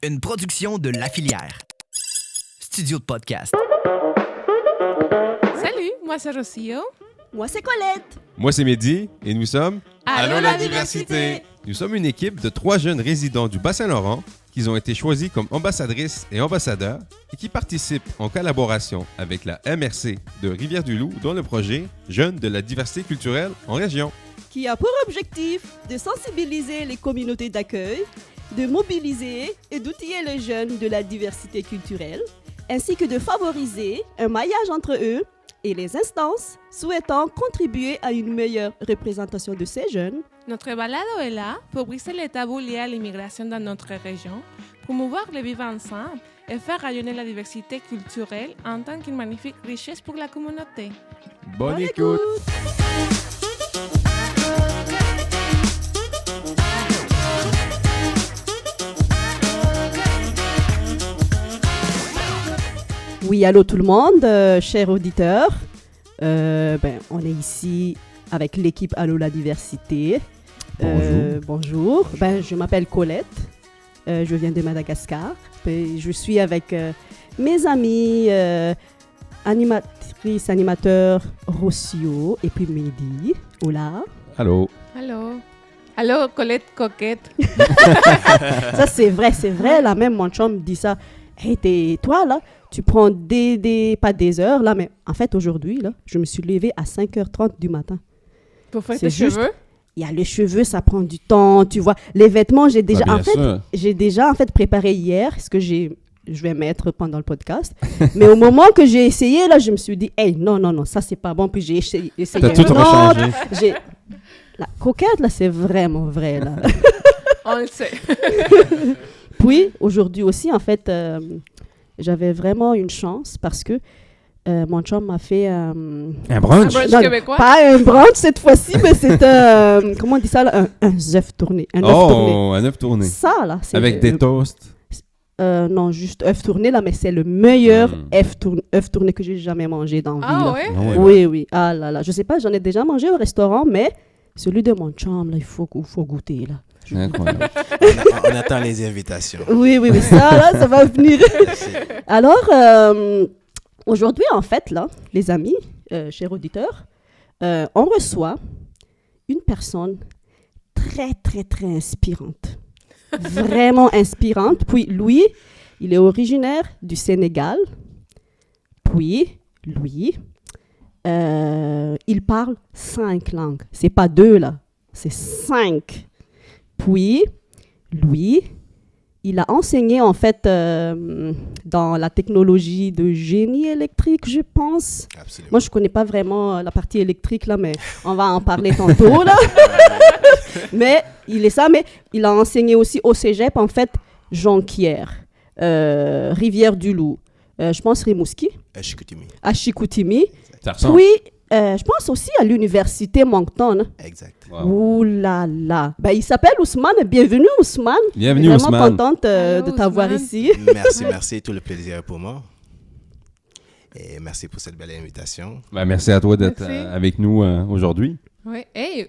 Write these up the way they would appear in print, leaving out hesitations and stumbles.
Une production de La Filière. Studio de podcast. Salut, moi c'est Rocio. Moi, c'est Colette. Moi, c'est Mehdi et nous sommes... Allô la diversité! Nous sommes une équipe de 3 jeunes résidents du Bas-Saint-Laurent qui ont été choisis comme ambassadrices et ambassadeurs et qui participent en collaboration avec la MRC de Rivière-du-Loup dans le projet Jeunes de la diversité culturelle en région. Qui a pour objectif de sensibiliser les communautés d'accueil, de mobiliser et d'outiller les jeunes de la diversité culturelle, ainsi que de favoriser un maillage entre eux et les instances souhaitant contribuer à une meilleure représentation de ces jeunes. Notre balado est là pour briser les tabous liés à l'immigration dans notre région, promouvoir le vivre ensemble et faire rayonner la diversité culturelle en tant qu'une magnifique richesse pour la communauté. Bonne écoute! Oui, allô tout le monde, chers auditeurs. On est ici avec l'équipe Allô la diversité. Bonjour. Je m'appelle Colette. Je viens de Madagascar. Je suis avec mes amis animateurs Rocio et puis Mehdi. Hola. Allô? Allô? Allô, Colette Coquette. Ça, c'est vrai. Là, même mon chum me dit ça. Hey, toi, là, tu prends pas des heures, là, mais en fait, aujourd'hui, là, je me suis levée à 5h30 du matin. Pour faire C'est tes juste- cheveux? Il y a les cheveux, ça prend du temps, tu vois. Les vêtements, j'ai déjà, préparé hier ce que je vais mettre pendant le podcast. Mais au moment que j'ai essayé, là, je me suis dit, hey, non, ça, c'est pas bon. Puis j'ai essayé T'as tout un autre. rechangé. La coquette, là, c'est vraiment vrai, là. On le sait. Puis, aujourd'hui aussi, en fait, j'avais vraiment une chance parce que mon chum m'a fait... Un Un brunch? brunch Non, québécois? pas un brunch cette fois-ci, mais c'est comment on dit ça, là? Un œuf tourné. Un œuf tourné. Oh, un œuf tourné. Ça, là, c'est... Avec des toasts. Non, juste œuf tourné, là, mais c'est le meilleur Mm. œuf tourné que j'ai jamais mangé dans la vie. Ah là. ouais? Oui. Ah là là. Je sais pas, j'en ai déjà mangé au restaurant, mais celui de mon chum, là, il faut goûter, là. Incroyable. On attend les invitations. Oui, ça, là, ça va venir. Merci. Alors, aujourd'hui, en fait, là, les amis, chers auditeurs, on reçoit une personne très, très, très inspirante. Vraiment inspirante. Puis, lui, il est originaire du Sénégal. Puis, lui, il parle 5 langues. C'est pas 2, là. C'est 5. Puis, lui, il a enseigné, en fait, dans la technologie de génie électrique, je pense. Absolument. Moi, je ne connais pas vraiment la partie électrique, là, mais on va en parler tantôt, là. Mais il a enseigné aussi au cégep, en fait, Jonquière, Rivière-du-Loup, je pense Rimouski, Chicoutimi. à Chicoutimi. Ça ressemble. Puis, je pense aussi à l'université Moncton. Exact. Wow. Ouh là là. Il s'appelle Ousmane. Bienvenue, Ousmane. Bienvenue, Vraiment Ousmane. contente Allô, de t'avoir Ousmane. ici. Merci. Tout le plaisir est pour moi. Et merci pour cette belle invitation. Merci à toi d'être Merci. avec nous aujourd'hui. Oui. Hey,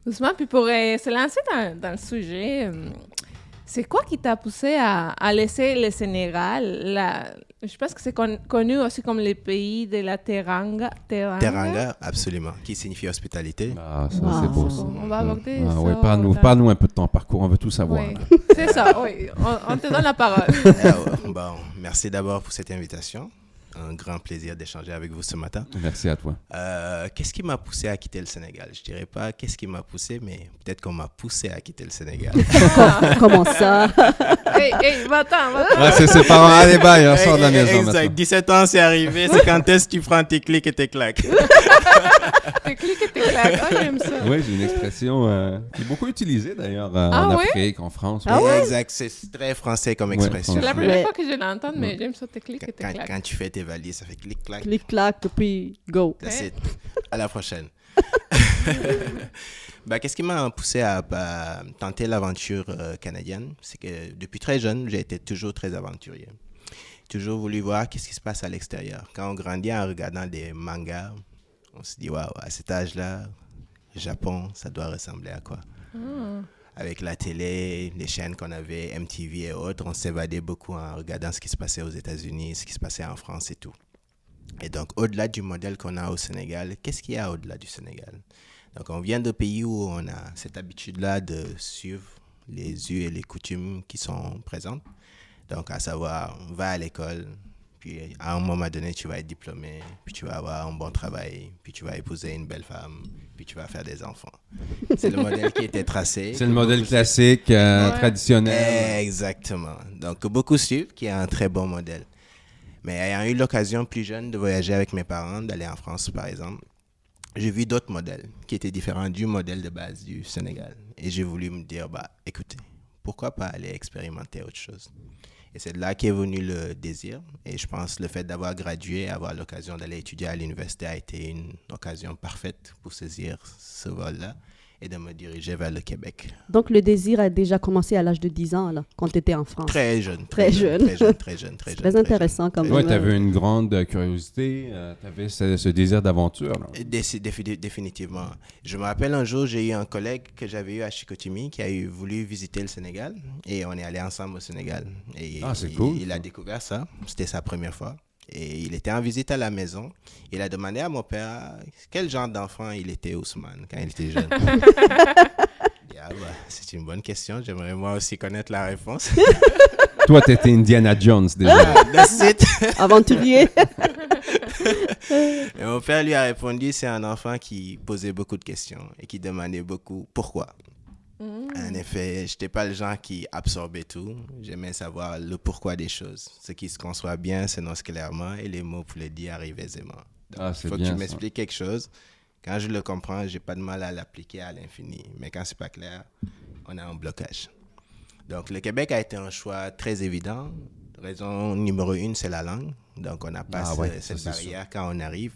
Ousmane, puis pour se lancer dans le sujet, c'est quoi qui t'a poussé à laisser le Sénégal? Je pense que c'est connu aussi comme le pays de la Teranga. Teranga, absolument, qui signifie hospitalité. Ah, ça, Wow. c'est beau, C'est ça. bon. On va aborder ça. Oui, parle-nous un peu de ton parcours, on veut tout savoir. Oui. là. C'est ça, oui. On te donne la parole. Merci d'abord pour cette invitation. Un grand plaisir d'échanger avec vous ce matin. Merci à toi. Qu'est-ce qui m'a poussé à quitter le Sénégal? Je dirais pas qu'est-ce qui m'a poussé, mais peut-être qu'on m'a poussé à quitter le Sénégal. Comment ça? Hey, va-t'en. C'est parents, allez, bye, on sort de la maison Exact. maintenant. 17 ans, c'est arrivé. C'est quand est-ce que tu prends tes clics et tes claques? T'es clic et t'es claque. Ah, j'aime ça. Oui, j'ai une expression qui est beaucoup utilisée d'ailleurs Ah en ouais? Afrique, en France. Ah ouais? Exact. C'est très français comme Ouais, expression. C'est la première Ouais. fois que je l'entends, mais j'aime ça, t'es clic et t'es Quand, claque. quand tu fais tes valises, ça fait clic-clac. Clic-clac, puis go. That's it. À la prochaine. Qu'est-ce qui m'a poussé à tenter l'aventure canadienne? C'est que depuis très jeune, j'ai été toujours très aventurier. Toujours voulu voir qu'est-ce qui se passe à l'extérieur. Quand on grandit en regardant des mangas, on se dit, waouh, à cet âge-là, Japon, ça doit ressembler à quoi? avec la télé, les chaînes qu'on avait, MTV et autres, on s'évadait beaucoup en regardant ce qui se passait aux États-Unis, ce qui se passait en France et tout. Et donc, au-delà du modèle qu'on a au Sénégal, qu'est-ce qu'il y a au-delà du Sénégal? Donc, on vient de pays où on a cette habitude-là de suivre les us et les coutumes qui sont présentes. Donc, à savoir, va à l'école, puis à un moment donné, tu vas être diplômé, puis tu vas avoir un bon travail, puis tu vas épouser une belle femme, puis tu vas faire des enfants. C'est le modèle qui était tracé. C'est le modèle classique, traditionnel. Exactement. Donc, beaucoup suivent, qui est un très bon modèle. Mais ayant eu l'occasion plus jeune de voyager avec mes parents, d'aller en France, par exemple, j'ai vu d'autres modèles qui étaient différents du modèle de base du Sénégal. Et j'ai voulu me dire, écoutez, pourquoi pas aller expérimenter autre chose? Et c'est de là qu'est venu le désir. Et je pense que le fait d'avoir gradué, avoir l'occasion d'aller étudier à l'université a été une occasion parfaite pour saisir ce vol-là et de me diriger vers le Québec. Donc, le désir a déjà commencé à l'âge de 10 ans, là, quand tu étais en France. Très jeune. Très jeune. C'est très intéressant quand même. Oui, tu avais une grande curiosité, tu avais ce désir d'aventure. Là. Définitivement. Je me rappelle un jour, j'ai eu un collègue que j'avais eu à Chicoutimi qui a voulu visiter le Sénégal et on est allés ensemble au Sénégal. Et c'est cool. Il a découvert ça, c'était sa première fois. Et il était en visite à la maison. Il a demandé à mon père quel genre d'enfant il était, Ousmane, quand il était jeune. C'est une bonne question. J'aimerais moi aussi connaître la réponse. Toi, tu étais Indiana Jones déjà. That's it. Aventurier. Et mon père lui a répondu, c'est un enfant qui posait beaucoup de questions et qui demandait beaucoup pourquoi. En effet, je n'étais pas le genre qui absorbait tout. J'aimais savoir le pourquoi des choses. Ce qui se conçoit bien s'énonce clairement et les mots pour le dire arrivent aisément. Donc, il faut que tu m'expliques quelque chose. Quand je le comprends, je n'ai pas de mal à l'appliquer à l'infini. Mais quand ce n'est pas clair, on a un blocage. Donc, le Québec a été un choix très évident. Raison numéro 1, c'est la langue. Donc, on n'a pas cette barrière quand on arrive.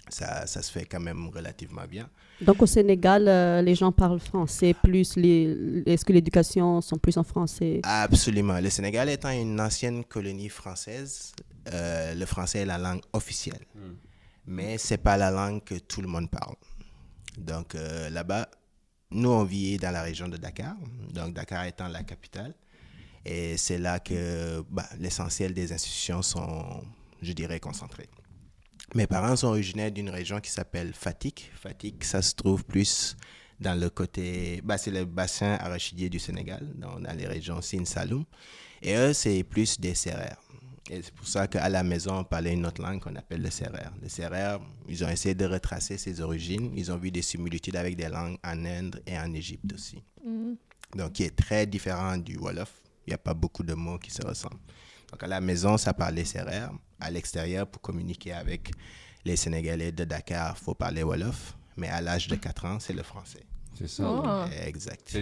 Ça se fait quand même relativement bien. Donc, au Sénégal, les gens parlent français plus. Est-ce que l'éducation sont plus en français? Absolument. Le Sénégal étant une ancienne colonie française, le français est la langue officielle. Mais ce n'est pas la langue que tout le monde parle. Donc, là-bas, nous, on vit dans la région de Dakar. Donc, Dakar étant la capitale. Et c'est là que l'essentiel des institutions sont, je dirais, concentrées. Mes parents sont originaires d'une région qui s'appelle Fatick. Fatick, ça se trouve plus dans le côté... c'est le bassin arachidier du Sénégal, dans les régions Sine Saloum. Et eux, c'est plus des Sérères. Et c'est pour ça qu'à la maison, on parlait une autre langue qu'on appelle le Sérère. Les Sérères, ils ont essayé de retracer ses origines. Ils ont vu des similitudes avec des langues en Inde et en Égypte aussi. Donc, qui est très différent du Wolof. Il n'y a pas beaucoup de mots qui se ressemblent. Donc, à la maison, ça parlait Sérère. À l'extérieur, pour communiquer avec les Sénégalais de Dakar, il faut parler Wolof. Mais à l'âge de 4 ans, c'est le français. C'est ça. Exact.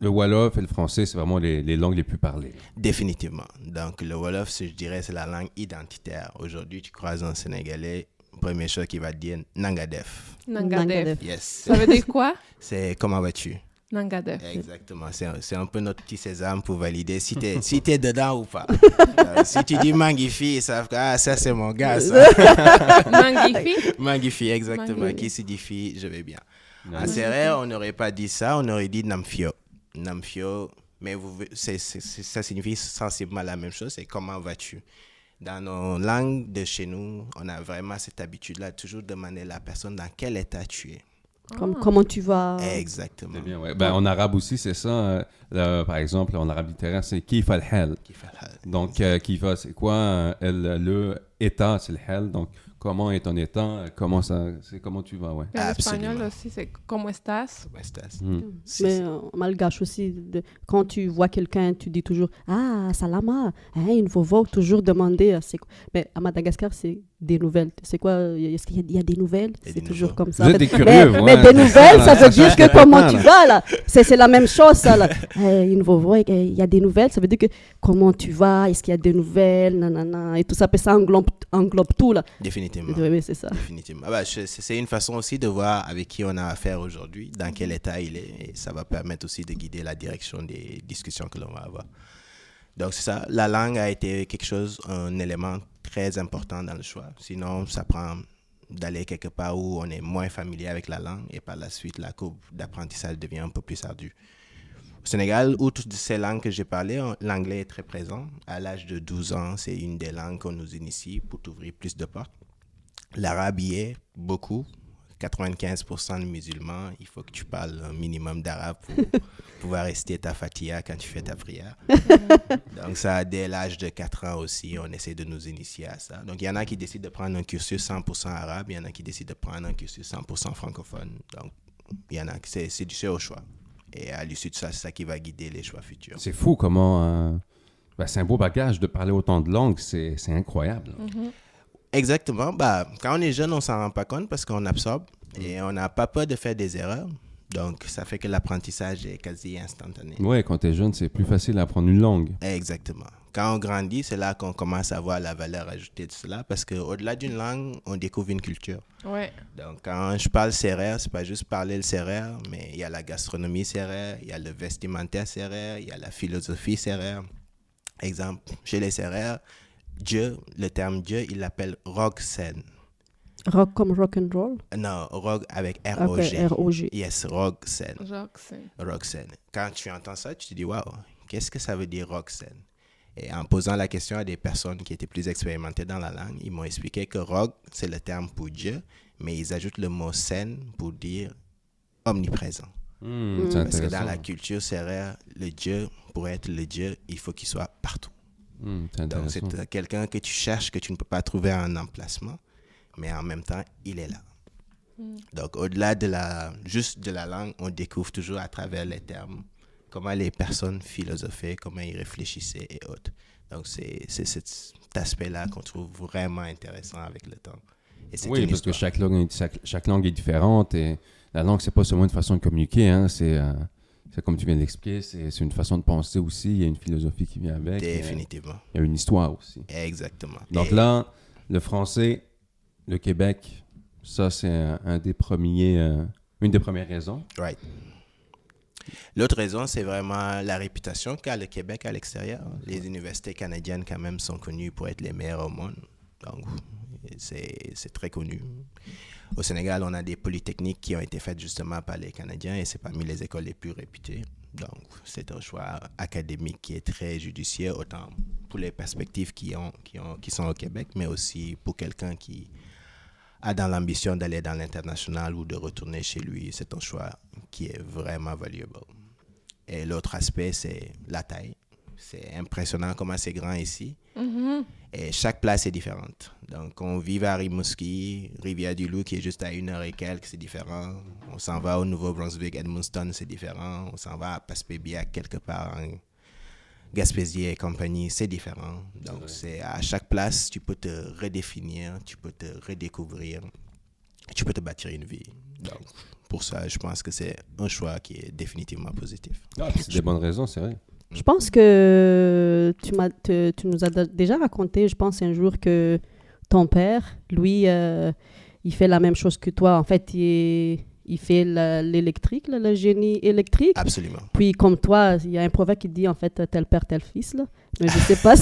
Le Wolof et le français, c'est vraiment les langues les plus parlées. Définitivement. Donc, le Wolof, je dirais, c'est la langue identitaire. Aujourd'hui, tu croises un Sénégalais, première chose qu'il va te dire, Nangadef. Nangadef. Yes. Ça veut dire quoi? C'est comment vas-tu? Nangadef. Exactement. C'est un peu notre petit sésame pour valider si t'es dedans ou pas. Si tu dis Mangifi, ils savent que ça c'est mon gars. Ça. Mangifi? Mangifi, exactement. Qui signifie je vais bien. En Sérère, on n'aurait pas dit ça, on aurait dit Namfio. Namfio, mais ça signifie sensiblement la même chose, c'est comment vas-tu. Dans nos langues de chez nous, on a vraiment cette habitude-là, toujours demander à la personne dans quel état tu es. Comment tu vas? Exactement. C'est bien, ouais. En arabe aussi, c'est ça. Par exemple, en arabe littéraire, c'est kif al-hal. Donc, kifa, c'est quoi? Le état, c'est le hal. Donc, comment est ton état? C'est comment tu vas, ouais. En espagnol aussi, c'est como estás? Como estás. Mais en malgache aussi, quand tu vois quelqu'un, tu dis toujours « Ah, salama !» Il faut toujours demander. Mais à Madagascar, c'est des nouvelles. C'est quoi? Est-ce qu'il y a des nouvelles? C'est toujours comme ça. Vous êtes des curieux, mais des nouvelles, ça veut dire que comment tu vas, là. C'est la même chose, ça, là. Il y a des nouvelles, ça veut dire que comment tu vas, est-ce qu'il y a des nouvelles, nanana, et tout ça, ça englobe tout, là. Définitivement. Oui, c'est ça. Définitivement. C'est une façon aussi de voir avec qui on a affaire aujourd'hui, dans quel état il est, et ça va permettre aussi de guider la direction des discussions que l'on va avoir. Donc, c'est ça. La langue a été un élément très important dans le choix. Sinon, ça prend d'aller quelque part où on est moins familier avec la langue et par la suite, la courbe d'apprentissage devient un peu plus ardue. Au Sénégal, outre ces langues que j'ai parlées, l'anglais est très présent. À l'âge de 12 ans, c'est une des langues qu'on nous initie pour t'ouvrir plus de portes. L'arabe y est beaucoup. 95% de musulmans, il faut que tu parles un minimum d'arabe pour pouvoir réciter ta fatiha quand tu fais ta prière. Donc ça, dès l'âge de 4 ans aussi, on essaie de nous initier à ça. Donc il y en a qui décident de prendre un cursus 100% arabe, il y en a qui décident de prendre un cursus 100% francophone. Donc il y en a qui c'est au choix. Et à l'issue de ça, c'est ça qui va guider les choix futurs. C'est fou comment... c'est un beau bagage de parler autant de langues, c'est incroyable. Exactement. Quand on est jeune, on ne s'en rend pas compte parce qu'on absorbe et on n'a pas peur de faire des erreurs. Donc, ça fait que l'apprentissage est quasi instantané. Oui, quand tu es jeune, c'est plus facile d'apprendre une langue. Exactement. Quand on grandit, c'est là qu'on commence à voir la valeur ajoutée de cela parce qu'au-delà d'une langue, on découvre une culture. Ouais. Donc, quand je parle sérère, c'est pas juste parler le sérère, mais il y a la gastronomie sérère, il y a le vestimentaire sérère, il y a la philosophie sérère. Exemple, chez les sérères, Dieu, le terme Dieu, il l'appelle Rogsen. Rock comme rock and roll? Non, Rog avec R-O-G. Okay, R-O-G. Yes, Rogsen. Roxane. Rogsen. Quand tu entends ça, tu te dis, waouh, qu'est-ce que ça veut dire Rogsen? Et en posant la question à des personnes qui étaient plus expérimentées dans la langue, ils m'ont expliqué que Rog, c'est le terme pour Dieu, mais ils ajoutent le mot Sen pour dire omniprésent. C'est Parce que dans intéressant. la culture sérère, le Dieu, pour être le Dieu, il faut qu'il soit partout. C'est Donc, intéressant. c'est quelqu'un que tu cherches, que tu ne peux pas trouver en emplacement, mais en même temps, il est là. Donc, au-delà juste de la langue, on découvre toujours à travers les termes comment les personnes philosophaient, comment ils réfléchissaient et autres. Donc, c'est cet aspect-là qu'on trouve vraiment intéressant avec le temps. Et c'est Oui, une parce que histoire. chaque langue est différente et la langue, c'est pas seulement une façon de communiquer, hein, c'est comme tu viens d'expliquer, c'est une façon de penser aussi, il y a une philosophie qui vient avec. Définitivement. Il y a une histoire aussi. Exactement. Donc Et- là, le français, le Québec, ça c'est une des premières raisons. Right. L'autre raison, c'est vraiment la réputation qu'a le Québec à l'extérieur. Les universités canadiennes, quand même, sont connues pour être les meilleures au monde. Donc, c'est très connu. Au Sénégal, on a des polytechniques qui ont été faites justement par les Canadiens et c'est parmi les écoles les plus réputées. Donc, c'est un choix académique qui est très judicieux, autant pour les perspectives qui sont au Québec, mais aussi pour quelqu'un qui a dans l'ambition d'aller dans l'international ou de retourner chez lui. C'est un choix qui est vraiment valuable. Et l'autre aspect, c'est la taille. C'est impressionnant comment c'est grand ici. Et chaque place est différente. Donc, on vit à Rimouski, Rivière-du-Loup, qui est juste à 1 heure et quelques, c'est différent. On s'en va au Nouveau-Brunswick, Edmundston, c'est différent. On s'en va à Passepébiac, quelque part en Gaspésie et compagnie, c'est différent. Donc, c'est à chaque place, tu peux te redéfinir, tu peux te redécouvrir, tu peux te bâtir une vie. Donc, pour ça, je pense que c'est un choix qui est définitivement positif. C'est des bonnes raisons, c'est vrai. Je pense que tu nous as déjà raconté, je pense, un jour que ton père, lui, il fait la même chose que toi. En fait, il fait l'électrique, le génie électrique. Absolument. Puis, comme toi, il y a un proverbe qui dit, en fait, tel père, tel fils. Là. Mais je ne sais pas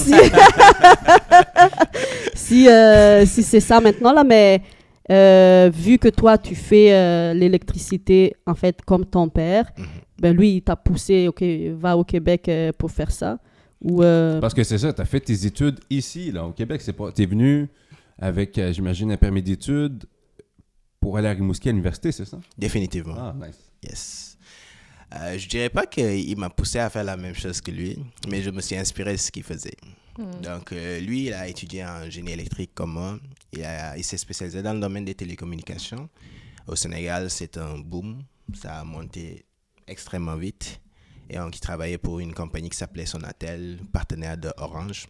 si c'est ça maintenant, là. Mais vu que toi, tu fais l'électricité, en fait, comme ton père, ben lui, il t'a poussé, OK, va au Québec pour faire ça. Ou, Parce que c'est ça, tu as fait tes études ici, là, au Québec. Tu es venu avec, j'imagine, un permis d'études pour aller à Rimouski à l'université, c'est ça? Définitivement. Ah, nice. Yes. Je dirais pas qu'il m'a poussé à faire la même chose que lui, mais je me suis inspiré de ce qu'il faisait. Donc, lui, il a étudié en génie électrique comme moi. Il s'est spécialisé dans le domaine des télécommunications. Au Sénégal, c'est un boom. Ça a monté extrêmement vite. Et donc, il travaillait pour une compagnie qui s'appelait Sonatel, partenaire de Orange.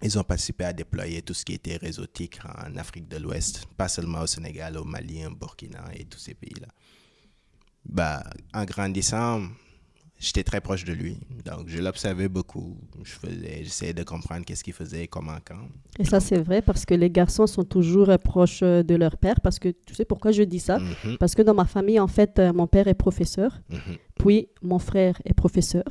Ils ont participé à déployer tout ce qui était réseautique en Afrique de l'Ouest, pas seulement au Sénégal, au Mali, au Burkina et tous ces pays-là. En grandissant, j'étais très proche de lui. Donc, je l'observais beaucoup. J'essayais de comprendre qu'est-ce qu'il faisait, comment, quand. Et ça, c'est vrai parce que les garçons sont toujours proches de leur père. Parce que tu sais pourquoi je dis ça? Parce que dans ma famille, en fait, mon père est professeur. Puis, mon frère est professeur.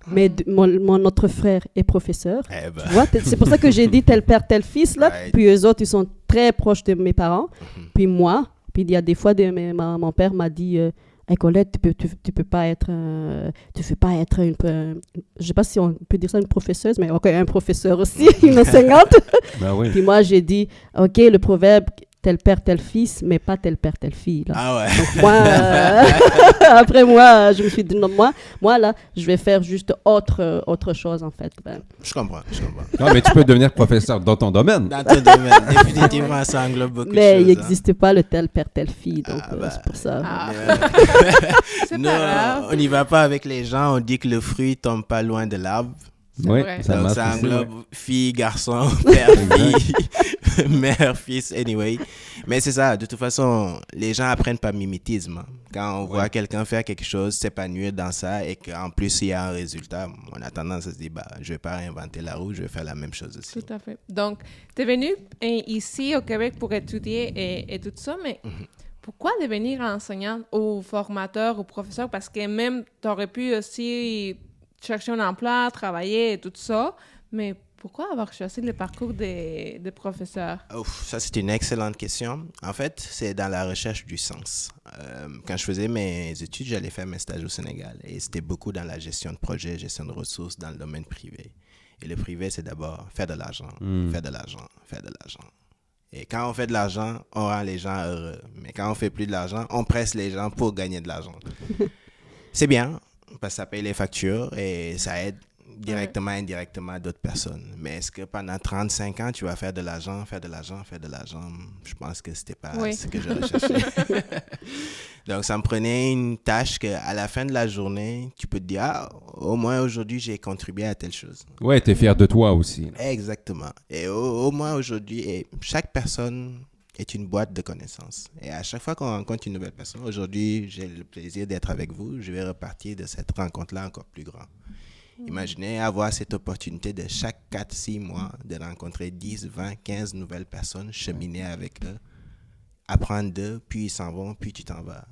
Mais mon autre frère est professeur. Tu vois, c'est pour ça que j'ai dit tel père, tel fils. Là. Right. Puis, eux autres, ils sont très proches de mes parents. Puis, moi, puis il y a des fois, mon père m'a dit... Hey Colette, tu peux pas être, tu fais pas être je sais pas si on peut dire ça une professeuse, mais ok, un professeur aussi, une enseignante. Ben oui. Puis moi j'ai dit, ok, le proverbe tel père tel fils, mais pas tel père telle fille. Là. Ah ouais. Donc moi, après moi, je me suis dit non, moi là, je vais faire juste autre chose en fait. Ben. Je comprends. Non, mais tu peux devenir professeur dans ton domaine. Dans ton domaine, définitivement, ça englobe beaucoup de Mais choses. il n'existe pas le tel père telle fille, donc c'est pour ça. C'est Non, pas grave. on n'y va pas avec les gens. On dit que le fruit tombe pas loin de l'arbre. Oui, vrai. ça Donc, marche ça aussi, englobe ouais. fille, garçon, père, fille, mère, fils, anyway. Mais c'est ça, de toute façon, les gens apprennent par mimétisme. Hein. Quand on voit quelqu'un faire quelque chose, s'épanouir dans ça et qu'en plus il y a un résultat, on a tendance à se dire, je vais pas réinventer la roue, je vais faire la même chose aussi. Tout à fait. Donc, tu es venu ici au Québec pour étudier et tout ça, mais pourquoi devenir enseignant ou formateur ou professeur? Parce que même, tu aurais pu aussi chercher un emploi, travailler et tout ça, mais pourquoi avoir choisi le parcours de professeur? Ça, c'est une excellente question. En fait, c'est dans la recherche du sens. Quand je faisais mes études, j'allais faire mes stages au Sénégal et c'était beaucoup dans la gestion de projets, gestion de ressources dans le domaine privé. Et le privé, c'est d'abord faire de l'argent, faire de l'argent, faire de l'argent. Et quand on fait de l'argent, on rend les gens heureux. Mais quand on fait plus de l'argent, on presse les gens pour gagner de l'argent. C'est bien, parce que ça paye les factures et ça aide directement, indirectement d'autres personnes. Mais est-ce que pendant 35 ans, tu vas faire de l'argent? Je pense que c'était pas ce que je recherchais. Donc, ça me prenait une tâche qu'à la fin de la journée, tu peux te dire, au moins aujourd'hui, j'ai contribué à telle chose. Ouais, t'es fier de toi aussi. Exactement. Et au moins aujourd'hui, et chaque personne est une boîte de connaissances. Et à chaque fois qu'on rencontre une nouvelle personne, aujourd'hui, j'ai le plaisir d'être avec vous, je vais repartir de cette rencontre-là encore plus grand. Imaginez avoir cette opportunité de chaque 4-6 mois de rencontrer 10, 20, 15 nouvelles personnes, cheminer avec eux, apprendre d'eux, puis ils s'en vont, puis tu t'en vas.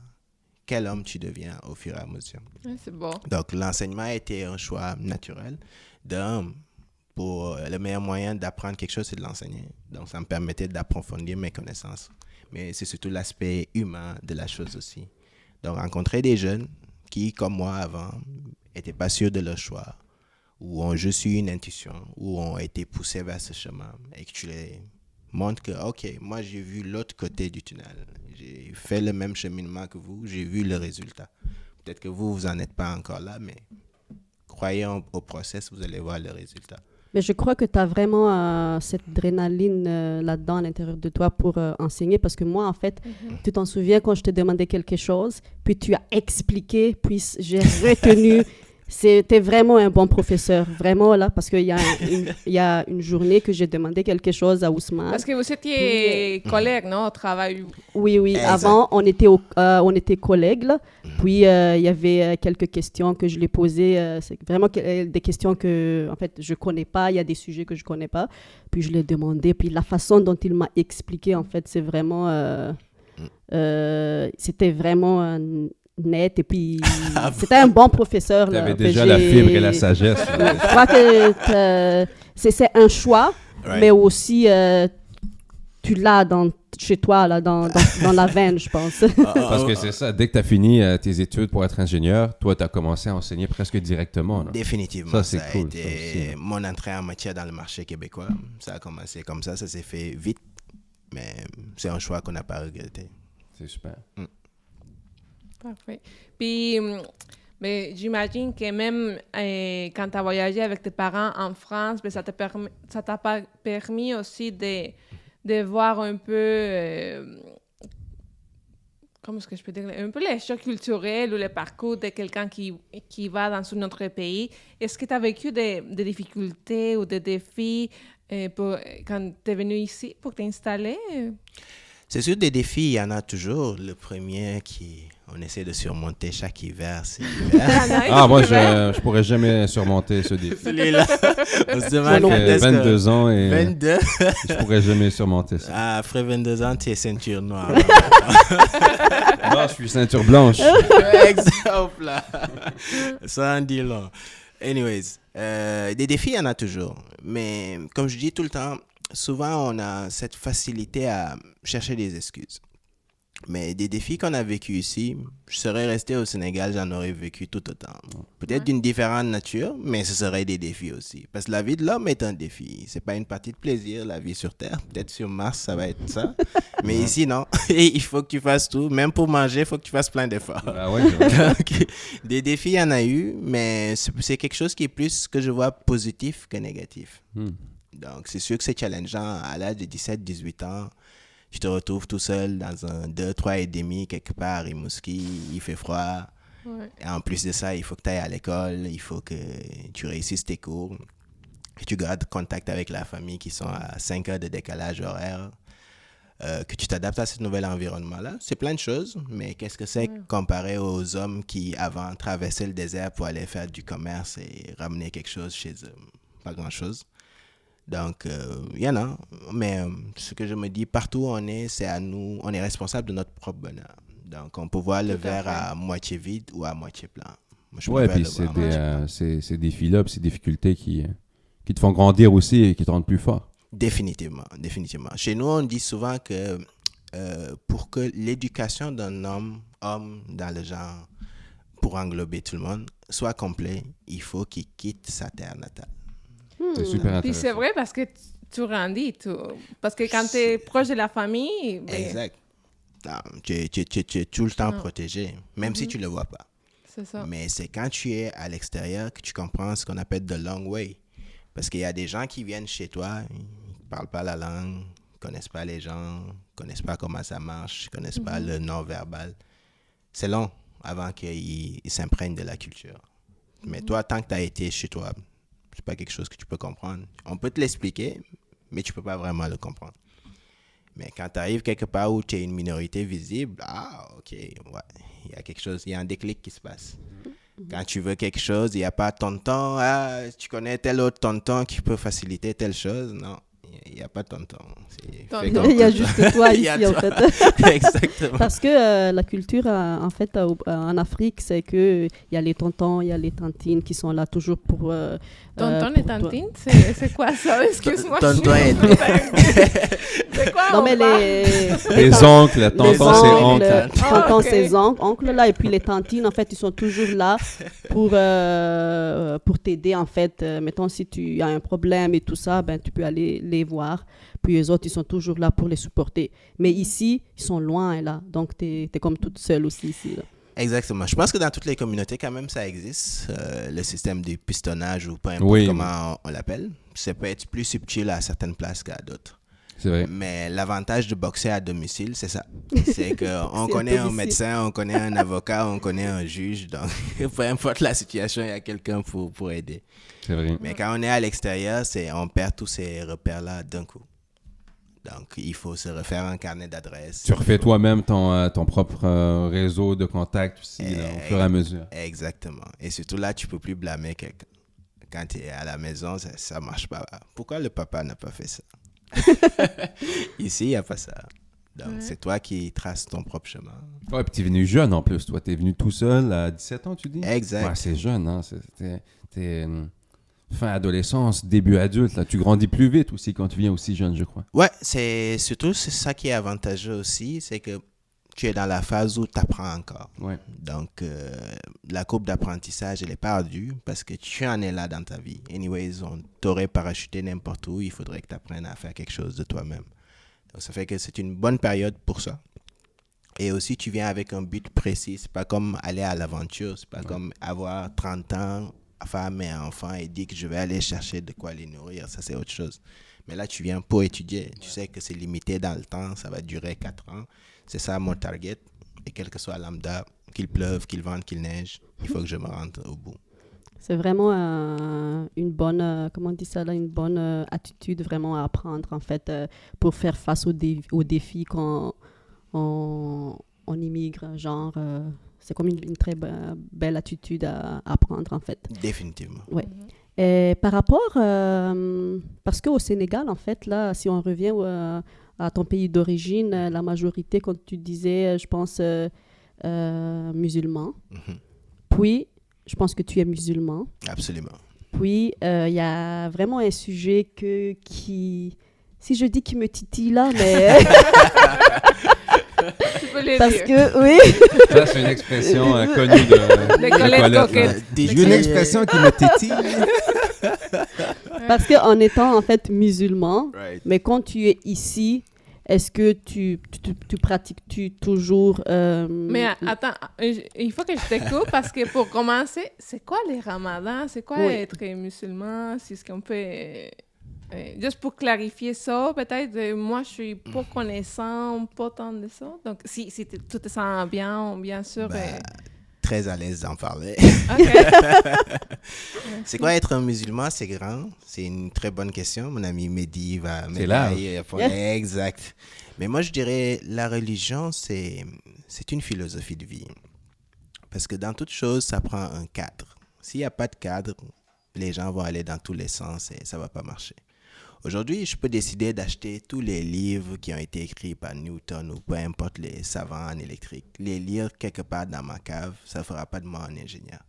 Quel homme tu deviens au fur et à mesure. Ouais, c'est bon. Donc, l'enseignement a été un choix naturel. Pour le meilleur moyen d'apprendre quelque chose, c'est de l'enseigner. Donc, ça me permettait d'approfondir mes connaissances. Mais c'est surtout l'aspect humain de la chose aussi. Donc, rencontrer des jeunes qui, comme moi avant, n'étaient pas sûrs de leur choix, ou ont juste eu une intuition, ou ont été poussés vers ce chemin, et que tu les montres que, OK, moi, j'ai vu l'autre côté du tunnel. J'ai fait le même cheminement que vous, j'ai vu le résultat. Peut-être que vous n'en êtes pas encore là, mais croyez au process, vous allez voir le résultat. Mais je crois que tu as vraiment cette adrénaline là-dedans, à l'intérieur de toi pour enseigner. Parce que moi, en fait, tu t'en souviens quand je te demandais quelque chose, puis tu as expliqué, puis j'ai retenu. C'était vraiment un bon professeur, vraiment là, parce qu'il y a une journée que j'ai demandé quelque chose à Ousmane. Parce que vous étiez collègues, non, au travail? Oui. Exact. Avant, on était collègues, là. Puis, il y avait quelques questions que je lui ai posées. C'est vraiment des questions que, en fait, je ne connais pas. Il y a des sujets que je ne connais pas. Puis, je lui ai demandé. Puis, la façon dont il m'a expliqué, en fait, c'est vraiment... c'était vraiment... net et puis c'était un bon professeur. Tu avais déjà la fibre et la sagesse. Je crois que c'est un choix, mais aussi tu l'as chez toi, là, dans la veine, je pense. Parce que c'est ça, dès que tu as fini tes études pour être ingénieur, toi, tu as commencé à enseigner presque directement. Là. Définitivement. Ça, c'est a cool, été ça aussi. mon entrée en matière dans le marché québécois. Ça a commencé comme ça s'est fait vite, mais c'est un choix qu'on n'a pas regretté. C'est super. Parfait. Puis, mais j'imagine que même quand tu as voyagé avec tes parents en France, ben, ça t'a permis aussi de voir un peu, comment est-ce que je peux dire, un peu les chocs culturels ou le parcours de quelqu'un qui va dans un autre pays. Est-ce que tu as vécu des difficultés ou des défis quand tu es venu ici pour t'installer? C'est sûr, des défis, il y en a toujours. Le premier On essaie de surmonter chaque hiver. C'est l'hiver. Ah, moi, je pourrais jamais surmonter ce défi. Celui-là, on se demande J'ai est-ce que- 22 ans et 22. je pourrais jamais surmonter ça. Ah, après 22 ans, tu es ceinture noire. Non, je suis ceinture blanche. Exemple là. Ça en dit long. Anyways, des défis, il y en a toujours. Mais comme je dis tout le temps, souvent on a cette facilité à chercher des excuses. Mais des défis qu'on a vécu ici, je serais resté au Sénégal, j'en aurais vécu tout autant. Peut-être d'une différente nature, mais ce serait des défis aussi. Parce que la vie de l'homme est un défi. C'est pas une partie de plaisir, la vie sur Terre. Peut-être sur Mars, ça va être ça. Mais ici, non. Et il faut que tu fasses tout. Même pour manger, il faut que tu fasses plein d'efforts. Ah ouais, c'est vrai. Donc, des défis, il y en a eu, mais c'est quelque chose qui est plus, que je vois, positif que négatif. Donc, c'est sûr que c'est challengeant. À l'âge de 17-18 ans, tu te retrouves tout seul dans un 2-3 et demi quelque part à Rimouski, il fait froid. Ouais. Et en plus de ça, il faut que tu ailles à l'école, il faut que tu réussisses tes cours, que tu gardes contact avec la famille qui sont à 5 heures de décalage horaire, que tu t'adaptes à ce nouvel environnement-là. C'est plein de choses, mais qu'est-ce que c'est comparé aux hommes qui, avant, traversaient le désert pour aller faire du commerce et ramener quelque chose chez eux? Pas grand-chose. Donc, il y en a. Mais ce que je me dis, partout où on est, c'est à nous. On est responsable de notre propre bonheur. Donc, on peut voir le verre à moitié vide ou à moitié plein. Moi, je Ouais, préfère puis le c'est voir à moitié plein. ces défis-là, puis ces difficultés qui te font grandir aussi et qui te rendent plus fort. Définitivement, définitivement. Chez nous, on dit souvent que pour que l'éducation d'un homme dans le genre, pour englober tout le monde, soit complet, il faut qu'il quitte sa terre natale. C'est super intéressant. Puis c'est vrai parce que tu grandis, parce que quand tu es proche de la famille, ben, Exact. Non, tu es tout le temps protégé, même si tu ne le vois pas. c'est ça. Mais c'est quand tu es à l'extérieur que tu comprends ce qu'on appelle the long way. Parce qu'il y a des gens qui viennent chez toi, ils ne parlent pas la langue, ils ne connaissent pas les gens, ils ne connaissent pas comment ça marche, ils ne connaissent pas le non-verbal. C'est long avant qu'ils s'imprègnent de la culture. Mais toi, tant que tu as été chez toi, c'est pas quelque chose que tu peux comprendre. On peut te l'expliquer, mais tu peux pas vraiment le comprendre. Mais quand tu arrives quelque part où tu es une minorité visible, ah, ok, ouais, il y a quelque chose, il y a un déclic qui se passe. Quand tu veux quelque chose, il n'y a pas tonton, ah, tu connais tel autre tonton qui peut faciliter telle chose. Non, il n'y a pas tonton. Il y a juste toi Il y a ici, en toi. fait. Exactement. Parce que la culture, en fait, en Afrique, c'est qu'il y a les tontons, il y a les tantines qui sont là toujours pour... Tonton pour et toi. tantine, c'est quoi ça? Excuse-moi. Tonton et... C'est quoi? Non, on mais parle? Les oncles, tonton, c'est oncles, oncle. tontons, ok. c'est oncles, là, et puis les tantines, en fait, ils sont toujours là pour t'aider, en fait. Mettons, si tu as un problème et tout ça, ben, tu peux aller les voir. Puis les autres, ils sont toujours là pour les supporter. Mais ici, ils sont loin, là. Donc, tu es comme toute seule aussi ici, là. Exactement. Je pense que dans toutes les communautés, quand même, ça existe. Le système du pistonnage ou peu importe Oui. comment on l'appelle. Ça peut être plus subtil à certaines places qu'à d'autres. C'est vrai. Mais l'avantage de boxer à domicile, c'est ça. C'est qu'on C'est connaît à un domicile. médecin, on connaît un avocat, on connaît un juge. Donc, peu importe la situation, il y a quelqu'un pour aider. C'est vrai. Mais quand on est à l'extérieur, on perd tous ces repères-là d'un coup. Donc, il faut se refaire un carnet d'adresses. Tu refais toi-même ton propre réseau de contacts aussi, là, au fur et à mesure. Exactement. Et surtout là, tu peux plus blâmer quelqu'un. Quand tu es à la maison, ça marche pas. Pourquoi le papa n'a pas fait ça? Ici, il n'y a pas ça. Donc, c'est toi qui traces ton propre chemin. Ouais, puis t'es venu jeune en plus, toi. T'es venu tout seul à 17 ans, tu dis? Exact. Ouais, c'est jeune, hein. T'es fin adolescence, début adulte, là. Tu grandis plus vite aussi quand tu viens aussi jeune, je crois. Ouais, c'est ça qui est avantageux aussi, c'est que tu es dans la phase où tu apprends encore. Ouais. Donc, la courbe d'apprentissage, elle est pas ardue parce que tu en es là dans ta vie. Anyways, on t'aurait parachuté n'importe où, il faudrait que tu apprennes à faire quelque chose de toi-même. Donc, ça fait que c'est une bonne période pour ça. Et aussi, tu viens avec un but précis. C'est pas comme aller à l'aventure. C'est pas comme avoir 30 ans, femme et enfants et dire que je vais aller chercher de quoi les nourrir. Ça, c'est autre chose. Mais là, tu viens pour étudier. Tu sais que c'est limité dans le temps. Ça va durer 4 ans. C'est ça mon target. Et quel que soit lambda, qu'il pleuve, qu'il vente, qu'il neige, il faut que je me rende au bout. C'est vraiment une bonne, comment on dit ça là, une bonne attitude vraiment à apprendre en fait pour faire face aux défis qu'on on immigre, genre, c'est comme une très belle attitude à prendre, en fait. Définitivement. Ouais. Et par rapport, parce qu'au Sénégal, en fait, là, si on revient à ton pays d'origine, la majorité, comme tu disais, je pense, musulmans. Mhm. Puis, je pense que tu es musulman. Absolument. Puis, il y a vraiment un sujet qui... Si je dis qu'il me titille là, mais... Tu peux les parce dire. que, oui, Ça, c'est une expression connue de Colette là. coquette. J'ai une expression qui me tétille. parce qu'en étant, en fait, musulman, Right. mais quand tu es ici, est-ce que tu pratiques-tu toujours... Mais attends, il faut que je te coupe parce que pour commencer, c'est quoi les ramadans? C'est quoi Oui. être musulman? C'est ce qu'on peut... juste pour clarifier ça, peut-être, moi, je suis pas connaissant, pas tant de ça. Donc, si tout est ça bien sûr. Très à l'aise d'en parler. OK. C'est quoi être un musulman? C'est grand. C'est une très bonne question. Mon ami Mehdi va C'est large. Exact. Mais moi, je dirais la religion, c'est une philosophie de vie. Parce que dans toute chose, ça prend un cadre. S'il n'y a pas de cadre, les gens vont aller dans tous les sens et ça ne va pas marcher. Aujourd'hui, je peux décider d'acheter tous les livres qui ont été écrits par Newton ou peu importe les savants en électrique, les lire quelque part dans ma cave, ça ne fera pas de moi un ingénieur.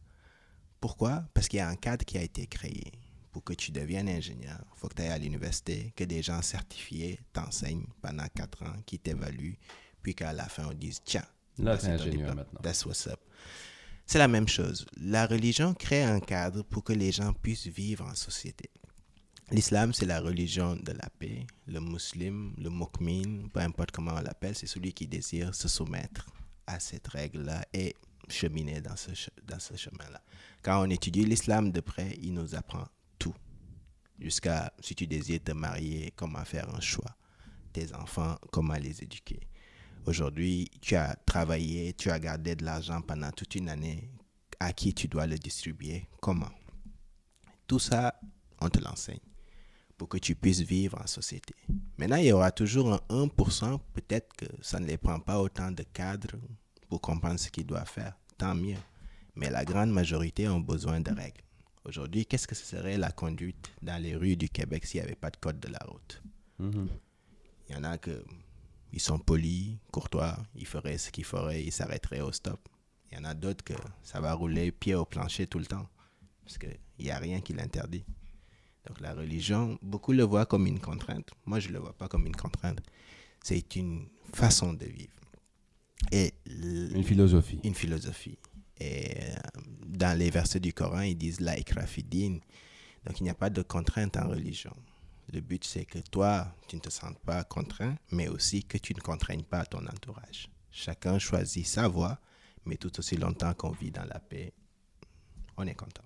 Pourquoi? Parce qu'il y a un cadre qui a été créé. Pour que tu deviennes ingénieur, il faut que tu ailles à l'université, que des gens certifiés t'enseignent pendant 4 ans, qui t'évaluent, puis qu'à la fin, on dise « Tiens, Là, voici t'es ton ingénieur diplôme. maintenant. That's what's up. » C'est la même chose. La religion crée un cadre pour que les gens puissent vivre en société. L'islam, c'est la religion de la paix. Le musulman, le mu'min, peu importe comment on l'appelle, c'est celui qui désire se soumettre à cette règle-là et cheminer dans ce chemin-là. Quand on étudie l'islam de près, il nous apprend tout. Jusqu'à, si tu désires te marier, comment faire un choix. Tes enfants, comment les éduquer. Aujourd'hui, tu as travaillé, tu as gardé de l'argent pendant toute une année. À qui tu dois le distribuer? Comment? Tout ça, on te l'enseigne pour que tu puisses vivre en société. Maintenant, il y aura toujours un 1%, peut-être que ça ne les prend pas autant de cadres pour comprendre ce qu'ils doivent faire. Tant mieux. Mais la grande majorité ont besoin de règles. Aujourd'hui, qu'est-ce que ce serait la conduite dans les rues du Québec s'il n'y avait pas de code de la route? Mhm. Il y en a ils sont polis, courtois, ils feraient ce qu'ils feraient, ils s'arrêteraient au stop. Il y en a d'autres que ça va rouler pied au plancher tout le temps, parce qu'il n'y a rien qui l'interdit. Donc la religion, beaucoup le voient comme une contrainte. Moi, je ne le vois pas comme une contrainte. C'est une façon de vivre. Et Une philosophie. une philosophie. Et dans les versets du Coran, ils disent « La ikra fi din ». Donc il n'y a pas de contrainte en religion. Le but, c'est que toi, tu ne te sentes pas contraint, mais aussi que tu ne contraignes pas ton entourage. Chacun choisit sa voie, mais tout aussi longtemps qu'on vit dans la paix, on est content.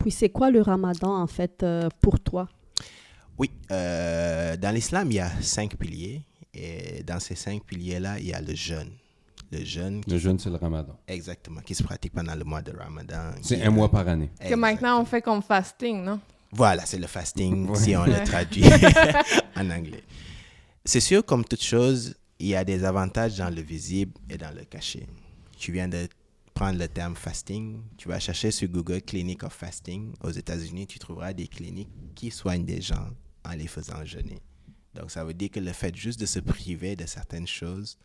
puis c'est quoi le ramadan, en fait, pour toi? Oui, dans l'islam, il y a 5 piliers. Et dans ces 5 piliers-là, il y a le jeûne. Le jeûne, Le jeûne, c'est le ramadan. exactement, qui se pratique pendant le mois de Ramadan. C'est un mois par année. Que maintenant, on fait comme fasting, non? Voilà, c'est le fasting, Ouais. si on le Ouais. traduit en anglais. C'est sûr, comme toute chose, il y a des avantages dans le visible et dans le caché. Tu viens de prendre le terme fasting, tu vas chercher sur Google Clinic of Fasting. Aux États-Unis, tu trouveras des cliniques qui soignent des gens en les faisant jeûner. Donc, ça veut dire que le fait juste de se priver de certaines choses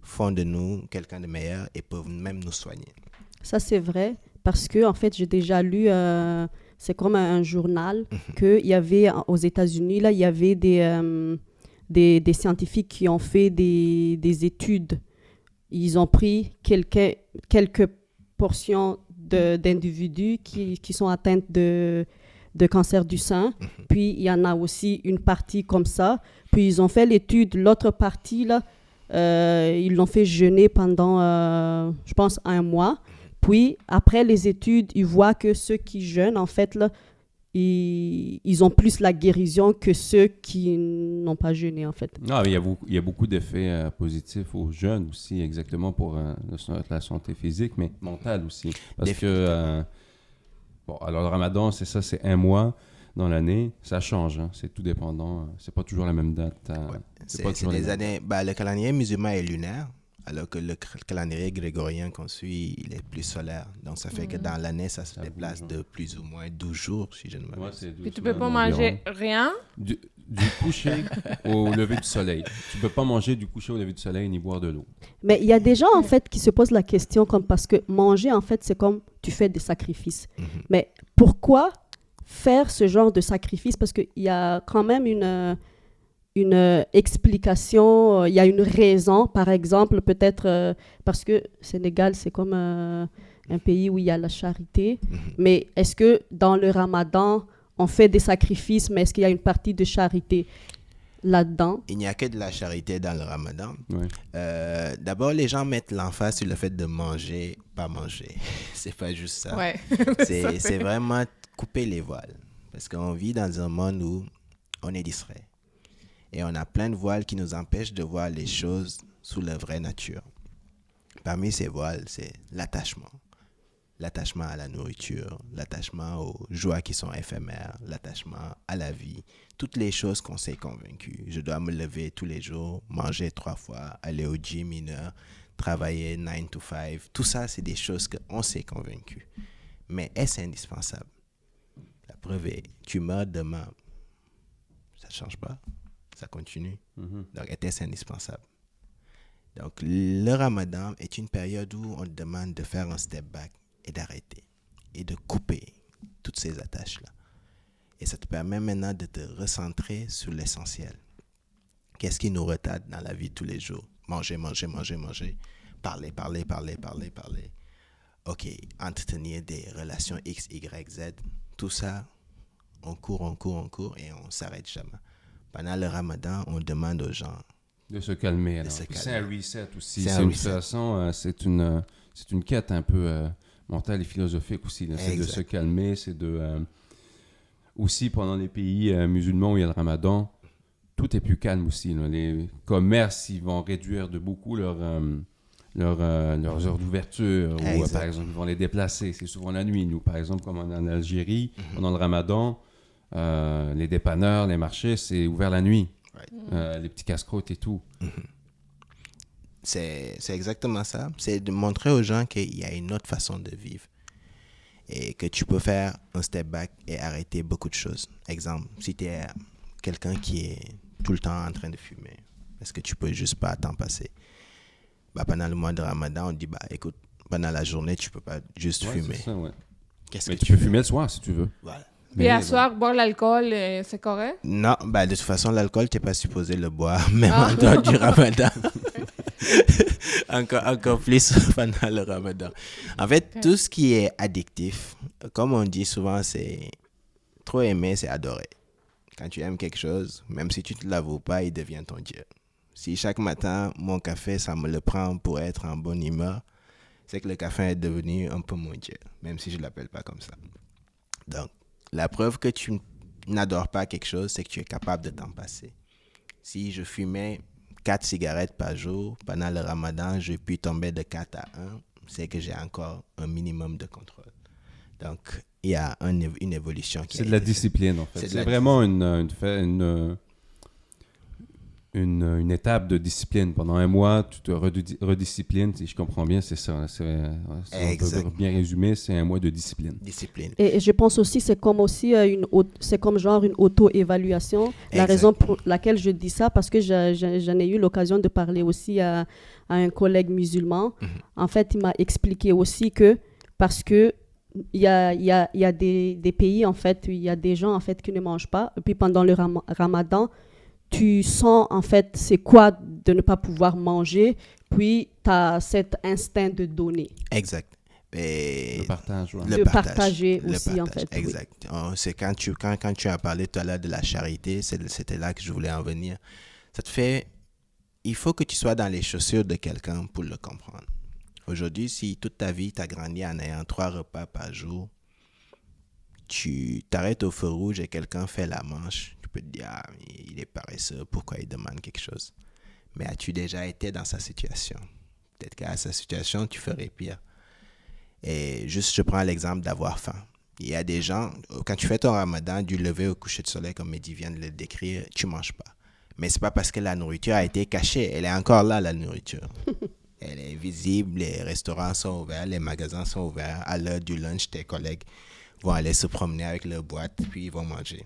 font de nous quelqu'un de meilleur et peuvent même nous soigner. Ça, c'est vrai, parce que, en fait, j'ai déjà lu, c'est comme un journal, qu'il y avait aux États-Unis, là, il y avait des scientifiques qui ont fait des études. Ils ont pris quelques portions d'individus qui sont atteints de cancer du sein, puis il y en a aussi une partie comme ça, puis ils ont fait l'étude, l'autre partie, là, ils l'ont fait jeûner pendant, je pense, 1 mois. Puis, après les études, ils voient que ceux qui jeûnent, en fait, là, ils ont plus la guérison que ceux qui n'ont pas jeûné, en fait. Ah, il y a beaucoup d'effets positifs aux jeunes aussi, exactement pour la santé physique, mais mentale aussi. Parce que, bon, alors le ramadan, c'est ça, c'est 1 mois dans l'année. Ça change, hein, c'est tout dépendant. C'est pas toujours la même date. C'est des années. Le calendrier musulman est lunaire. Alors que le calendrier grégorien qu'on suit, il est plus solaire. Donc, ça fait que dans l'année, ça se déplace de plus ou moins 12 jours, si je ne m'abuse. Puis tu peux pas manger rien. Du coucher au lever du soleil. Tu peux pas manger du coucher au lever du soleil ni boire de l'eau. Mais il y a des gens, en fait, qui se posent la question comme parce que manger, en fait, c'est comme tu fais des sacrifices. Mais pourquoi faire ce genre de sacrifice? Parce qu'il y a quand même une explication, il y a une raison. Par exemple, peut-être parce que Sénégal, c'est comme un pays où il y a la charité. Mais est-ce que dans le Ramadan, on fait des sacrifices, mais est-ce qu'il y a une partie de charité là-dedans? Il n'y a que de la charité dans le Ramadan. Ouais. D'abord, les gens mettent l'emphase sur le fait de manger, pas manger. C'est pas juste ça. Ouais. C'est vraiment couper les voiles. Parce qu'on vit dans un monde où on est distrait. Et on a plein de voiles qui nous empêchent de voir les choses sous la vraie nature. Parmi ces voiles, c'est l'attachement. L'attachement à la nourriture, l'attachement aux joies qui sont éphémères, l'attachement à la vie, toutes les choses qu'on s'est convaincu. Je dois me lever tous les jours, manger 3 fois, aller au gym 1 heure, travailler 9 to 5. Tout ça, c'est des choses qu'on s'est convaincu. Mais est-ce indispensable? La preuve est, tu meurs demain, ça ne change pas, ça continue. Donc, est-ce indispensable? Donc, le Ramadan est une période où on te demande de faire un step back et d'arrêter et de couper toutes ces attaches-là. Et ça te permet maintenant de te recentrer sur l'essentiel. Qu'est-ce qui nous retarde dans la vie de tous les jours? Manger, manger, manger, manger. Parler, parler, parler, parler, parler. OK, entretenir des relations X, Y, Z. Tout ça, on court et on ne s'arrête jamais. Pendant le Ramadan, on demande aux gens de se calmer. Alors. se Puis calmer. c'est un reset aussi. C'est un C'est une reset. façon, c'est une quête un peu mentale et philosophique aussi. Là. C'est de Exact. se calmer, c'est de... aussi, pendant les pays musulmans où il y a le Ramadan, tout est plus calme aussi. Là. Les commerces, ils vont réduire de beaucoup leurs heures d'ouverture. Ou, Exact. par exemple, ils vont les déplacer. C'est souvent la nuit. Nous, par exemple, comme en Algérie, pendant le Ramadan, les dépanneurs, les marchés, c'est ouvert la nuit. Right. Les petits casse-croûtes et tout. C'est exactement ça. C'est de montrer aux gens qu'il y a une autre façon de vivre. Et que tu peux faire un step back et arrêter beaucoup de choses. Exemple, si tu es quelqu'un qui est tout le temps en train de fumer, est-ce que tu peux juste pas t'en passer? Pendant le mois de Ramadan, on dit, écoute, pendant la journée, tu peux pas juste Ouais, fumer. c'est ça, ouais. Qu'est-ce Mais que tu peux fumer le soir si tu veux. Voilà. Puis à soir, boire l'alcool, c'est correct? Non, de toute façon, l'alcool, tu n'es pas supposé le boire, même en dehors du Ramadan. encore plus pendant le Ramadan. En fait, tout ce qui est addictif, comme on dit souvent, c'est trop aimer, c'est adorer. Quand tu aimes quelque chose, même si tu ne te l'avoues pas, il devient ton Dieu. Si chaque matin, mon café, ça me le prend pour être en bonne humeur, c'est que le café est devenu un peu mon Dieu, même si je ne l'appelle pas comme ça. Donc, la preuve que tu n'adores pas quelque chose, c'est que tu es capable de t'en passer. Si je fumais 4 cigarettes par jour, pendant le Ramadan, je puis tomber de 4 à 1, c'est que j'ai encore un minimum de contrôle. Donc, il y a une évolution qui C'est de la discipline, en fait. C'est vraiment une étape de discipline. Pendant un mois, tu te redisciplines. Si je comprends bien, c'est ça. Si on peut bien résumer, c'est un mois de discipline. Et je pense aussi, c'est comme aussi c'est comme genre une auto-évaluation. La raison pour laquelle je dis ça, parce que j'en ai eu l'occasion de parler aussi à un collègue musulman. En fait, il m'a expliqué aussi que parce que il y a des pays, en fait, il y a des gens, en fait, qui ne mangent pas. Et puis pendant le Ramadan, tu sens, en fait, c'est quoi de ne pas pouvoir manger, puis tu as cet instinct de donner. Exact. Et le partage, ouais. Le partager aussi, en fait. Exact. Oui. C'est quand tu as parlé tout à l'heure de la charité, c'était là que je voulais en venir. Ça te fait... Il faut que tu sois dans les chaussures de quelqu'un pour le comprendre. Aujourd'hui, si toute ta vie, tu as grandi en ayant 3 repas par jour, tu t'arrêtes au feu rouge et quelqu'un fait la manche, tu peux te dire, il est paresseux, pourquoi il demande quelque chose? Mais as-tu déjà été dans sa situation? Peut-être qu'à sa situation, tu ferais pire. Et juste, je prends l'exemple d'avoir faim. Il y a des gens, quand tu fais ton Ramadan, du lever au coucher de soleil, comme Mehdi vient de le décrire, tu ne manges pas. Mais ce n'est pas parce que la nourriture a été cachée. Elle est encore là, la nourriture. Elle est visible, les restaurants sont ouverts, les magasins sont ouverts. À l'heure du lunch, tes collègues vont aller se promener avec leur boîte, puis ils vont manger.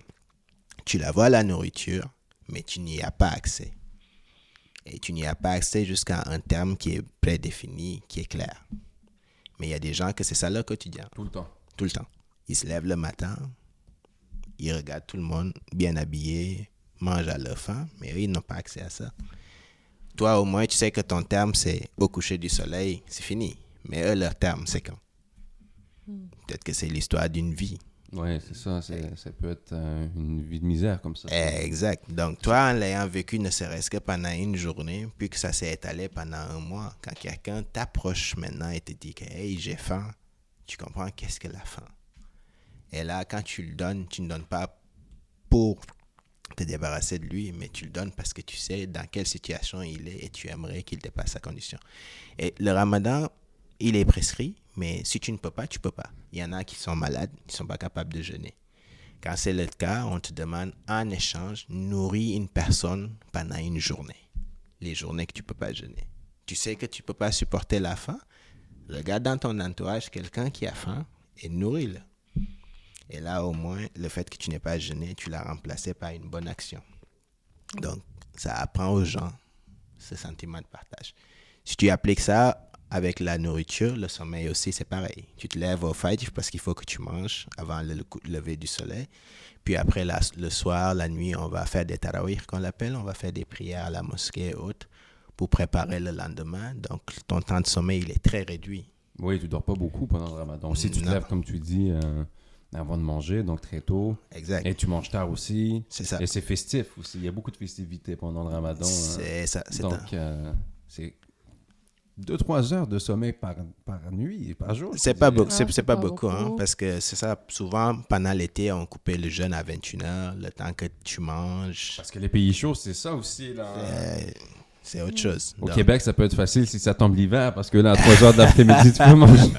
Tu la vois, la nourriture, mais tu n'y as pas accès. Et tu n'y as pas accès jusqu'à un terme qui est prédéfini, qui est clair. Mais il y a des gens que c'est ça leur quotidien. Tout le temps. Tout le temps. Ils se lèvent le matin, ils regardent tout le monde bien habillé, mangent à leur faim, mais eux, ils n'ont pas accès à ça. Toi, au moins, tu sais que ton terme, c'est au coucher du soleil, c'est fini. Mais eux, leur terme, c'est quand? Peut-être que c'est l'histoire d'une vie. Oui, c'est ça. Ça peut être une vie de misère comme ça. Exact. Donc, toi, en l'ayant vécu ne serait-ce que pendant une journée, puis que ça s'est étalé pendant un mois, quand quelqu'un t'approche maintenant et te dit que « Hey, j'ai faim », tu comprends qu'est-ce que la faim. Et là, quand tu le donnes, tu ne donnes pas pour te débarrasser de lui, mais tu le donnes parce que tu sais dans quelle situation il est et tu aimerais qu'il dépasse sa condition. Et le ramadan, il est prescrit, mais si tu ne peux pas, tu peux pas. Il y en a qui sont malades, qui ne sont pas capables de jeûner. Quand c'est le cas, on te demande en échange, nourris une personne pendant une journée. Les journées que tu ne peux pas jeûner. Tu sais que tu ne peux pas supporter la faim, regarde dans ton entourage quelqu'un qui a faim et nourris-le. Et là, au moins, le fait que tu n'aies pas jeûné, tu l'as remplacé par une bonne action. Donc, ça apprend aux gens ce sentiment de partage. Si tu appliques ça avec la nourriture, le sommeil aussi, c'est pareil. Tu te lèves au fajr parce qu'il faut que tu manges avant le lever du soleil. Puis après, le soir, la nuit, on va faire des tarawih, qu'on l'appelle. On va faire des prières à la mosquée et autres pour préparer le lendemain. Donc, ton temps de sommeil, il est très réduit. Oui, tu dors pas beaucoup pendant le ramadan. Si tu te lèves, comme tu dis, avant de manger, donc très tôt. Exact. Et tu manges tard aussi. C'est ça. Et c'est festif aussi. Il y a beaucoup de festivités pendant le ramadan. C'est ça. Donc, c'est 2-3 heures de sommeil par nuit et par jour. C'est pas beaucoup, Ah, c'est pas beaucoup, hein, parce que c'est ça. Souvent, pendant l'été, on coupait le jeûne à 21h, le temps que tu manges. Parce que les pays chauds, c'est ça aussi. Là. C'est autre chose. Au Donc, Québec, ça peut être facile si ça tombe l'hiver, parce que là, à 3 heures de l'après-midi, tu peux manger.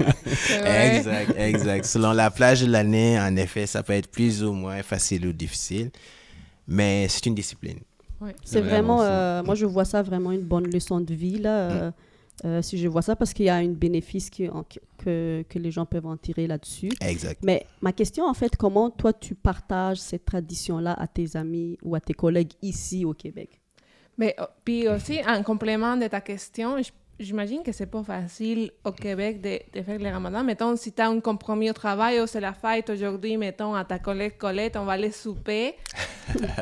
Exact. Selon la plage de l'année, en effet, ça peut être plus ou moins facile ou difficile, mais c'est une discipline. Ouais. C'est vraiment vraiment, moi je vois ça vraiment une bonne leçon de vie, là. Si je vois ça, parce qu'il y a un bénéfice que les gens peuvent en tirer là-dessus. Exact. Mais ma question, en fait, comment toi tu partages cette tradition-là à tes amis ou à tes collègues ici au Québec? Mais puis aussi, en complément de ta question, j'imagine que c'est pas facile au Québec de faire le ramadan. Mettons, si tu as un compromis au travail ou c'est la fête aujourd'hui, mettons, à ta collègue Colette, on va aller souper.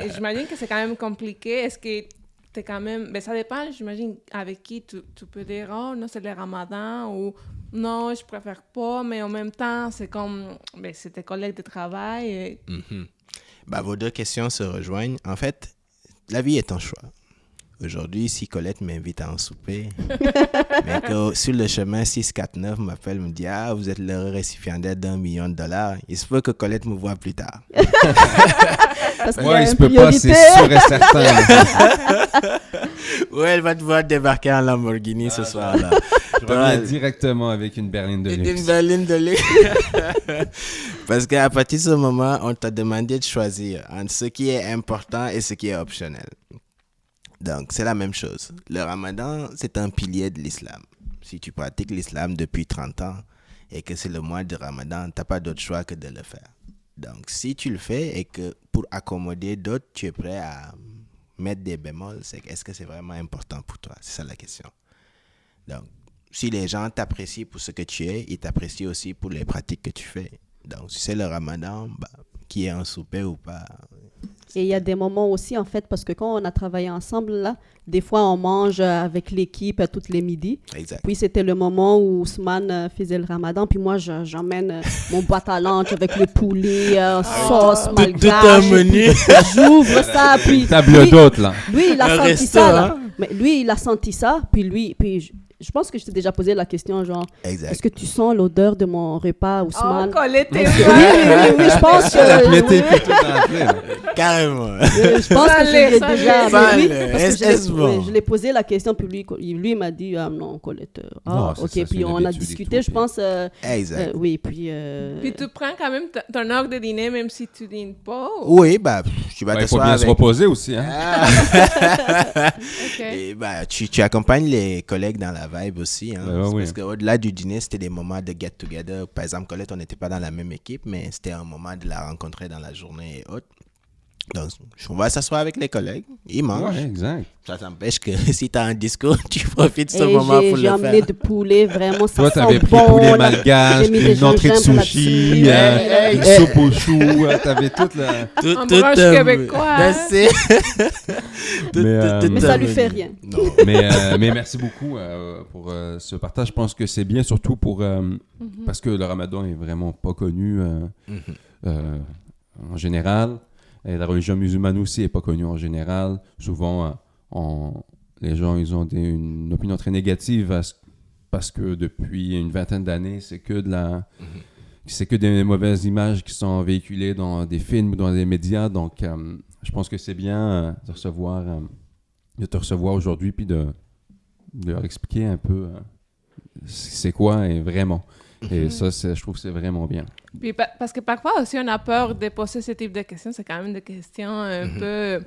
Et j'imagine que c'est quand même compliqué. Est-ce que t'es quand même... Ben, ça dépend, j'imagine, avec qui tu peux dire « Oh, non, c'est le ramadan » ou « Non, je préfère pas », mais en même temps, c'est comme... Ben, c'est tes collègues de travail. Et... Vos deux questions se rejoignent. En fait, la vie est un choix. Aujourd'hui, si Colette m'invite à un souper, mais que sur le chemin 649 m'appelle, me dit « Ah, vous êtes le récipiendaire d'$1 million. Il se peut que Colette me voie plus tard. » Parce qu'il y a Ouais, il se une peut pas, priorité. c'est sûr et certain. Ouais, elle va te voir débarquer en Lamborghini ce soir-là. Je reviens directement avec une berline de luxe. Une berline de luxe. Parce qu'à partir de ce moment, on t'a demandé de choisir entre ce qui est important et ce qui est optionnel. Donc, c'est la même chose. Le ramadan, c'est un pilier de l'islam. Si tu pratiques l'islam depuis 30 ans et que c'est le mois de ramadan, tu n'as pas d'autre choix que de le faire. Donc, si tu le fais et que pour accommoder d'autres, tu es prêt à mettre des bémols, est-ce que c'est vraiment important pour toi? C'est ça la question. Donc, si les gens t'apprécient pour ce que tu es, ils t'apprécient aussi pour les pratiques que tu fais. Donc, si c'est le ramadan, qu'il y ait un souper ou pas... Et il y a des moments aussi, en fait, parce que quand on a travaillé ensemble, là, des fois, on mange avec l'équipe toutes les midis. Exact. Puis, c'était le moment où Ousmane faisait le ramadan. Puis moi, j'emmène mon boîte à lunch avec le poulet, sauce malgache. Tout un menu. J'ouvre ça, puis... Table d'hôte, là. Lui, il a Un senti resto, ça, là. hein? Mais lui, il a senti ça, puis je pense que je t'ai déjà posé la question, genre, Exact. est-ce que tu sens l'odeur de mon repas, Oh, Ousmane? Colette, t'es Oui, vraie. je pense que... La plétée fait tout rentrer, là. Carrément. Je pense que je l'ai Ça déjà... l'est. mais oui, Ça l'est. parce que Est-ce bon? je l'ai posé la question, puis lui il m'a dit, ah non, Colette. Non, c'est ok, ça, c'est puis une on a habitude et discuté, tout, je pense... Exact. oui, puis... Puis tu prends quand même ton heure de dîner, même si tu dînes pas? Oui, tu vas Il faut t'asseoir bien se avec... reposer aussi. Hein? OK. Et tu accompagnes les collègues dans la vibe aussi. Hein, oui. Parce qu'au-delà du dîner, c'était des moments de get-together. Par exemple, Colette, on n'était pas dans la même équipe, mais c'était un moment de la rencontrer dans la journée et autres. Donc, on va s'asseoir avec les collègues, ils mangent. Ouais, exact. Ça t'empêche que si tu as un discours, tu profites de ce Et moment pour j'ai le emmené faire. du poulet, vraiment, ça Toi, sent t'avais pris bon. poulet là. malgache, J'ai mis des une entrée de gingembre sushi, là-dessus. une soupe aux choux, t'avais toute la... Un brunch québécois, hein. Mais ça lui fait rien. Non. mais merci beaucoup pour ce partage. Je pense que c'est bien, surtout pour parce que le ramadan est vraiment pas connu en général. Et la religion musulmane aussi n'est pas connue en général. Souvent, les gens ils ont une opinion très négative parce que depuis une vingtaine d'années, c'est que des mauvaises images qui sont véhiculées dans des films ou dans des médias. Donc, je pense que c'est bien de te recevoir aujourd'hui puis de leur expliquer un peu c'est quoi et vraiment. Et ça, je trouve que c'est vraiment bien. Puis parce que parfois aussi, on a peur de poser ce type de questions. C'est quand même des questions un peu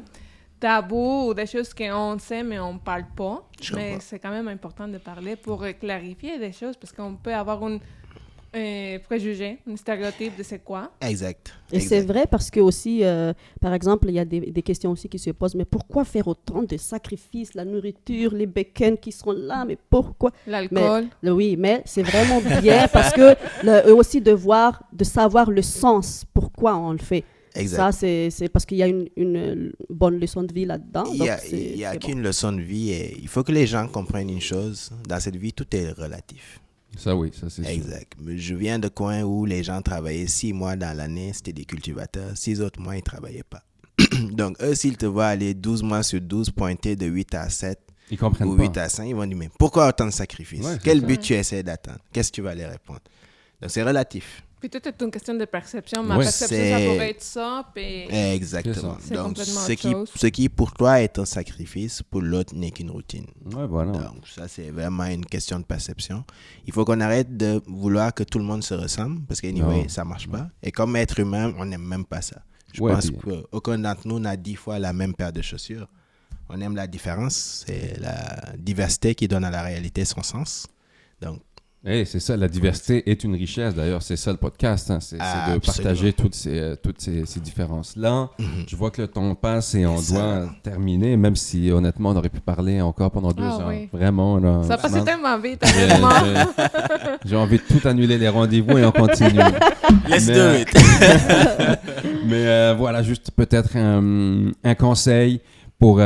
tabous ou des choses qu'on sait, mais on ne parle pas. Mais c'est quand même important de parler pour clarifier des choses parce qu'on peut avoir un préjugé, un stéréotype de c'est quoi. Exact. Et c'est vrai parce que aussi, par exemple, il y a des questions aussi qui se posent. Mais pourquoi faire autant de sacrifices, la nourriture, les bacon qui sont là, mais pourquoi? L'alcool. Oui, mais c'est vraiment bien parce que aussi de savoir le sens, pourquoi on le fait. Exact. Ça, c'est parce qu'il y a une bonne leçon de vie là-dedans. Il n'y a qu'une leçon de vie et il faut que les gens comprennent une chose. Dans cette vie, tout est relatif. Ça, oui, ça, c'est sûr. Exact. Je viens de coins où les gens travaillaient 6 mois dans l'année, c'était des cultivateurs. 6 autres mois, ils ne travaillaient pas. Donc, eux, s'ils te voient aller 12 mois sur 12, pointer de 8 à 7 ils comprennent ou pas. 8 à 5, ils vont dire, mais pourquoi autant de sacrifices? Ouais, Quel ça. but tu essaies d'atteindre? Qu'est-ce que tu vas les répondre? Donc, c'est relatif. Puis tout est une question de perception. Ma Ouais. perception, ça pourrait être ça. Puis Exactement. C'est Donc, complètement autre chose. ce qui pour toi est un sacrifice, pour l'autre n'est qu'une routine. Ouais, voilà. Donc, ça, c'est vraiment une question de perception. Il faut qu'on arrête de vouloir que tout le monde se ressemble, parce qu'anyway, Non. ça ne marche pas. Et comme être humain, on n'aime même pas ça. Je Ouais, pense puis- qu'aucun d'entre nous n'a 10 fois la même paire de chaussures. On aime la différence. C'est la diversité qui donne à la réalité son sens. Donc, C'est ça, la diversité est une richesse. D'ailleurs, c'est ça le podcast. Hein. C'est de Absolument. partager toutes ces différences-là. Je vois que le temps passe et on Ça doit va. terminer, même si honnêtement, on aurait pu parler encore pendant 2 heures. oui. Vraiment. Là, Ça passe Ousmane. tellement vite, J'ai- honnêtement. j'ai envie de tout annuler les rendez-vous et on continue. let's Mais, do it. Mais voilà, juste peut-être un conseil pour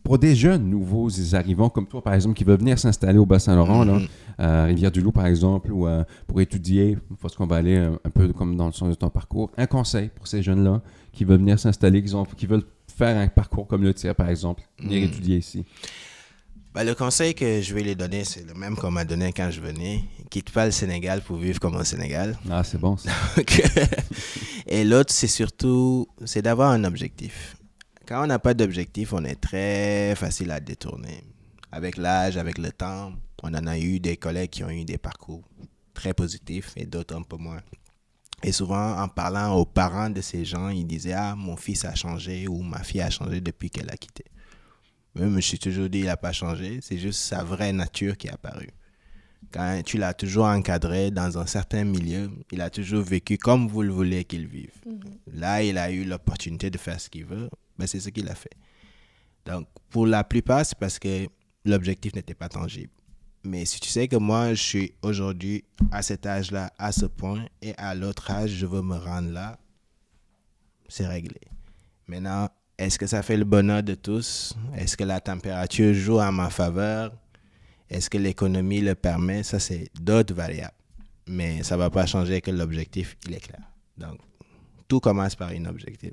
pour des jeunes nouveaux arrivants comme toi, par exemple, qui veulent venir s'installer au Bas-Saint-Laurent, là, à Rivière-du-Loup, par exemple, ou pour étudier, parce qu'on va aller un peu comme dans le sens de ton parcours. Un conseil pour ces jeunes-là qui veulent venir s'installer, qui veulent faire un parcours comme le tien, par exemple, venir étudier ici. Le conseil que je vais les donner, c'est le même qu'on m'a donné quand je venais. Quitte pas le Sénégal pour vivre comme au Sénégal. Ah, c'est bon, ça. Et l'autre, c'est d'avoir un objectif. Quand on n'a pas d'objectif, on est très facile à détourner. Avec l'âge, avec le temps, on en a eu des collègues qui ont eu des parcours très positifs et d'autres un peu moins. Et souvent, en parlant aux parents de ces gens, ils disaient « Ah, mon fils a changé » ou « Ma fille a changé depuis qu'elle a quitté ». Mais je me suis toujours dit « Il n'a pas changé », c'est juste sa vraie nature qui est apparue. Quand tu l'as toujours encadré dans un certain milieu, il a toujours vécu comme vous le voulez qu'il vive. Là, il a eu l'opportunité de faire ce qu'il veut, c'est ce qu'il a fait. Donc, pour la plupart, c'est parce que l'objectif n'était pas tangible. Mais si tu sais que moi, je suis aujourd'hui à cet âge-là, à ce point, et à l'autre âge, je veux me rendre là, c'est réglé. Maintenant, est-ce que ça fait le bonheur de tous? Est-ce que la température joue en ma faveur? Est-ce que l'économie le permet? Ça, c'est d'autres variables. Mais ça ne va pas changer que l'objectif, il est clair. Donc, tout commence par un objectif.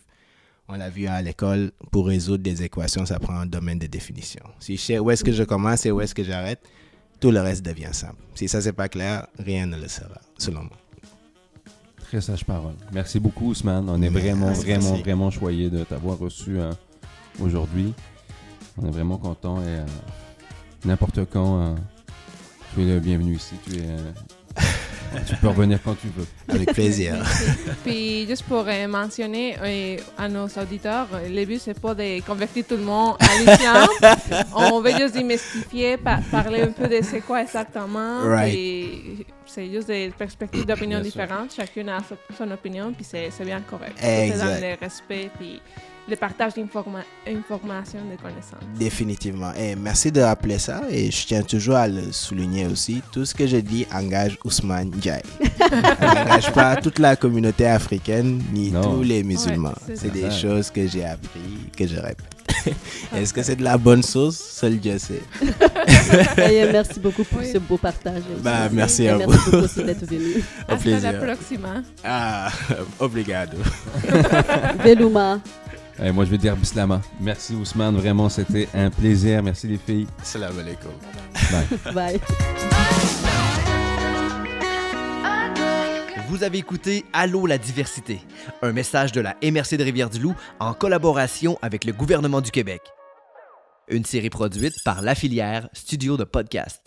On l'a vu à l'école, pour résoudre des équations, ça prend un domaine de définition. Si je sais où est-ce que je commence et où est-ce que j'arrête, tout le reste devient simple. Si ça, c'est pas clair, rien ne le sera, selon moi. Très sage parole. Merci beaucoup, Ousmane. On est vraiment choyés de t'avoir reçu aujourd'hui. On est vraiment contents et n'importe quand, tu es le bienvenu ici. Tu es Tu peux revenir quand tu veux. Avec plaisir. Puis juste pour mentionner à nos auditeurs, le but c'est pas de convertir tout le monde à l'islam. On veut juste démystifier, parler un peu de c'est quoi exactement. Right. Et c'est juste des perspectives d'opinions Bien sûr. différentes. Chacune a son opinion, puis c'est bien correct. Exact. C'est dans le respect, puis le partage d'informations, de connaissances. Définitivement. Et merci de rappeler ça. Et je tiens toujours à le souligner aussi. Tout ce que je dis engage Ousmane Ndiaye. Ça n'engage pas toute la communauté africaine ni Non. tous les musulmans. Ouais, c'est c'est ça. des choses que j'ai appris, que je répète. Est-ce que c'est de la bonne sauce? Seul Dieu sait. Et merci beaucoup pour Oui. ce beau partage. aussi. Bah, merci Et à merci vous. beaucoup aussi d'être venu. Au Hasta la plaisir. próxima. Ah, obrigado. Velouma. Et moi, je vais dire bislama. Merci Ousmane, vraiment, c'était un plaisir. Merci les filles. Salam alaikum. Bye. Bye. Vous avez écouté Allô la diversité, un message de la MRC de Rivière-du-Loup en collaboration avec le gouvernement du Québec. Une série produite par La Filière, studio de podcast.